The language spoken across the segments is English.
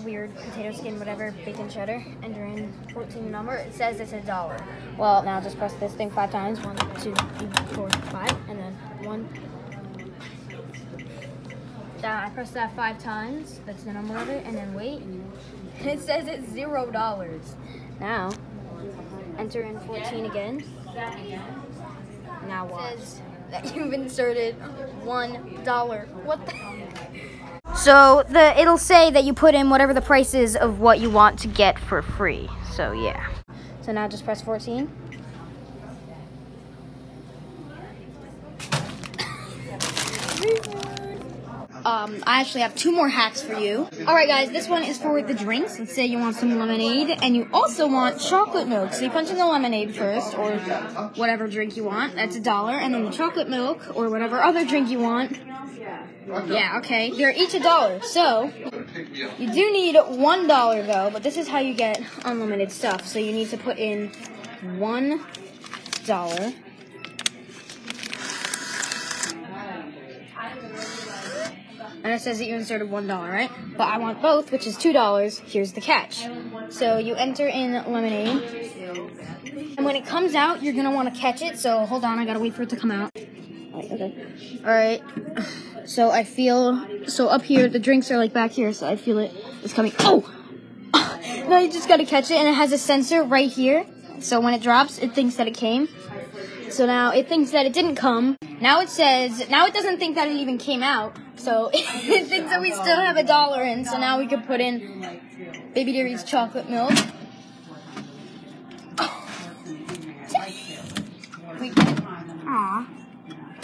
weird potato skin, whatever, bacon cheddar, enter in 14 number. It says it's $1. Well, now just press this thing 5 times. 1, 2, 3, 4, 5, and then 1. I press that 5 times. That's the number of it, and then wait. It says it's $0. Now, enter in 14 again. Now watch. It says that you've inserted $1. What the? So it'll say that you put in whatever the price is of what you want to get for free. So yeah. So now just press 14. I actually have 2 more hacks for you. Alright guys, this one is for the drinks. Let's say you want some lemonade and you also want chocolate milk. So you punch in the lemonade first, or whatever drink you want. That's $1. And then the chocolate milk, or whatever other drink you want. Yeah, okay. They're each $1. So, you do need $1 though, but this is how you get unlimited stuff. So you need to put in $1. And it says that you inserted $1, right? But I want both, which is $2. Here's the catch. So you enter in lemonade. And when it comes out, you're going to want to catch it. So hold on, I got to wait for it to come out. Okay. Alright. So I feel, so up here, the drinks are like back here, so I feel it is coming. Oh! Now you just got to catch it, and it has a sensor right here. So when it drops, it thinks that it came. So now it thinks that it didn't come. Now it says, now it doesn't think that it even came out. So it thinks that we still have $1 in. So now we could put in Baby Dairy's chocolate milk.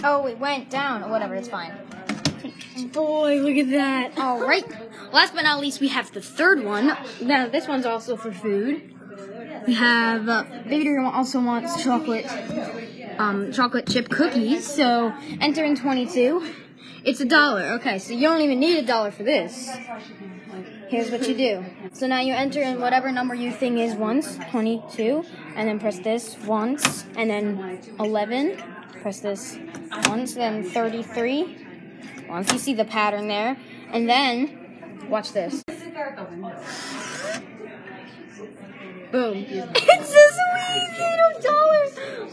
Oh, it went down. Or whatever, it's fine. Boy, look at that. All right. Last but not least, we have the third one. Now, this one's also for food. We have, Baby Dairy also wants chocolate chip cookies. So, enter in 22. It's $1. Okay, so you don't even need $1 for this. Here's what you do. So now you enter in whatever number you think is once, 22, and then press this once, and then 11. Press this once, then 33. Once you see the pattern there, and then watch this. Boom. It's a sweet $8.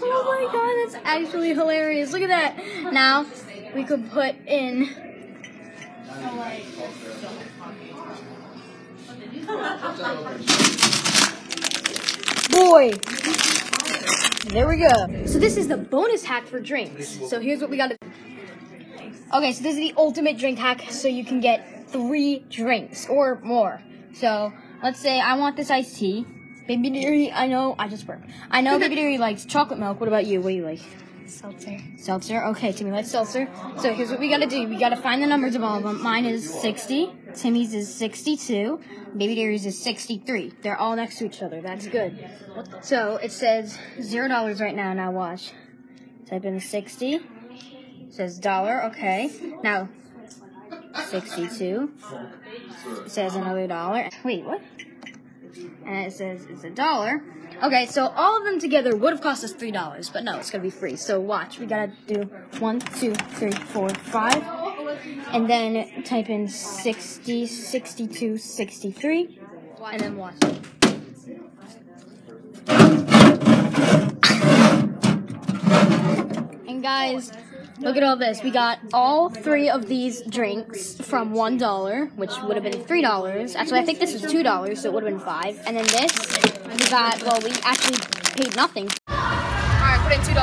Oh my god, that's actually hilarious. Look at that. Now we could put in boy. There we go. So this is the bonus hack for drinks. So here's what we gotta do. Okay, so this is the ultimate drink hack, so you can get 3 drinks or more. So let's say I want this iced tea. Baby Dairy, I know Baby Dairy likes chocolate milk. What about you? What do you like? Seltzer. Seltzer? Okay, Timmy likes seltzer. So here's what we gotta do. We gotta find the numbers of all of them. Mine is 60. Timmy's is 62. Baby Dairy's is 63. They're all next to each other. That's good. So it says $0 right now. Now watch. Type in 60. It says $. Okay. Now 62. It says another $. Wait, what? And it says it's $1. Okay, so all of them together would have cost us $3, but no, it's gonna be free. So watch, we gotta do 1, 2, 3, 4, 5, and then type in 60, 62, 63, and then watch. And guys, look at all this. We got all 3 of these drinks from $1, which would have been $3. Actually, I think this was $2, so it would have been $5. And then this, we got, well, we actually paid nothing. Alright, put in $2.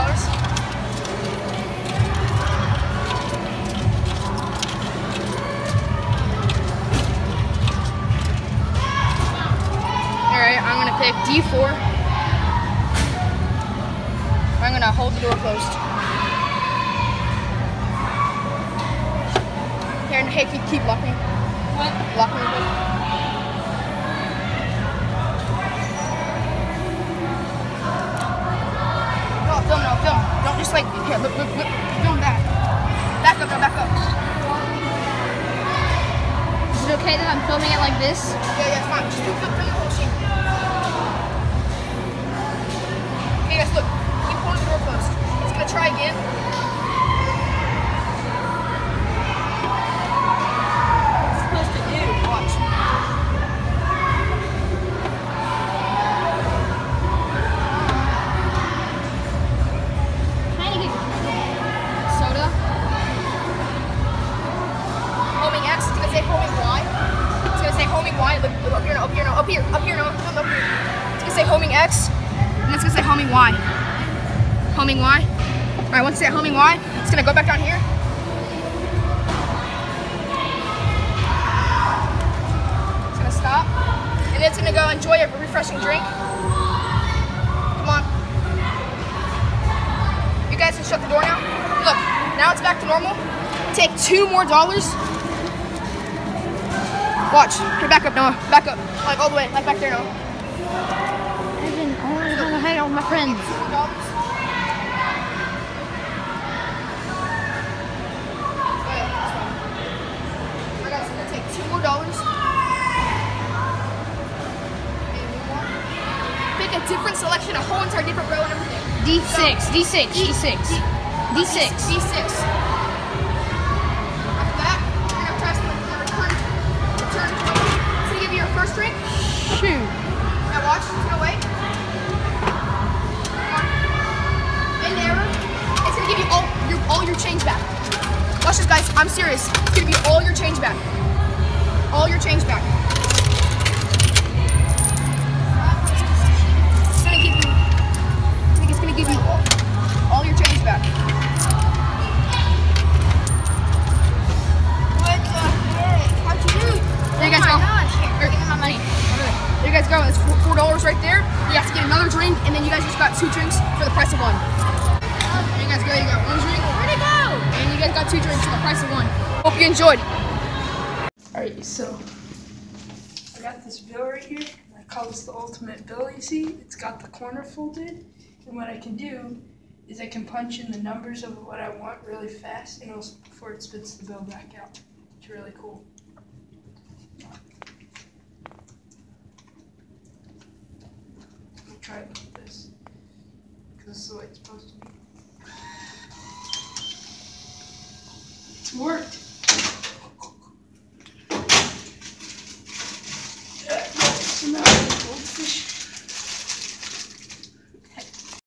Alright, I'm going to pick D4. I'm going to hold the door closed. Here, hey, keep locking. What? Locking real quick. No, film. Don't just like, here, look. Film back. Back up. Is it okay that I'm filming it like this? Yeah, it's fine. Just film the whole scene. Okay, guys, look. Keep holding the door closed. It's gonna try again. homing Y. Look, up here, no, up here, no, up here, up here, no, up here. It's gonna say homing X, and it's gonna say homing Y. Homing Y. All right, once it's at homing Y, it's gonna go back down here. It's gonna stop, and it's gonna go enjoy a refreshing drink. Come on. You guys can shut the door now. Look, now it's back to normal. Take $2 more. Watch. Here, back up, Noah. Back up. Like all the way. Like back there, Noah. Evan, I want to hang out with my friends. Alright, so we're gonna take $2 more. Pick a different selection, a whole entire different row and everything. D6, D6, D6, D6. D6. After that, you're gonna press the return 20. It's gonna give you your first drink. Shoot. Now watch, it's gonna wait. Bend arrow. It's gonna give you all your change back. Watch this, guys. I'm serious. It's gonna give you all your change back. All your change back. It's gonna give you all your change back. What the heck? How'd you do? There you guys go. Here, give me my money. There you guys go. That's $4 right there. You have to get another drink, and then you guys just got 2 drinks for the price of 1. There you guys go. You got 1 drink. Where'd it go? And you guys got 2 drinks for the price of 1. Hope you enjoyed. Alright, so I got this bill right here. I call this the ultimate bill, you see? It's got the corner folded. And what I can do is I can punch in the numbers of what I want really fast and before it spits the bill back out. It's really cool. Let me try it like this. Because this is the way it's supposed to be. It's worked.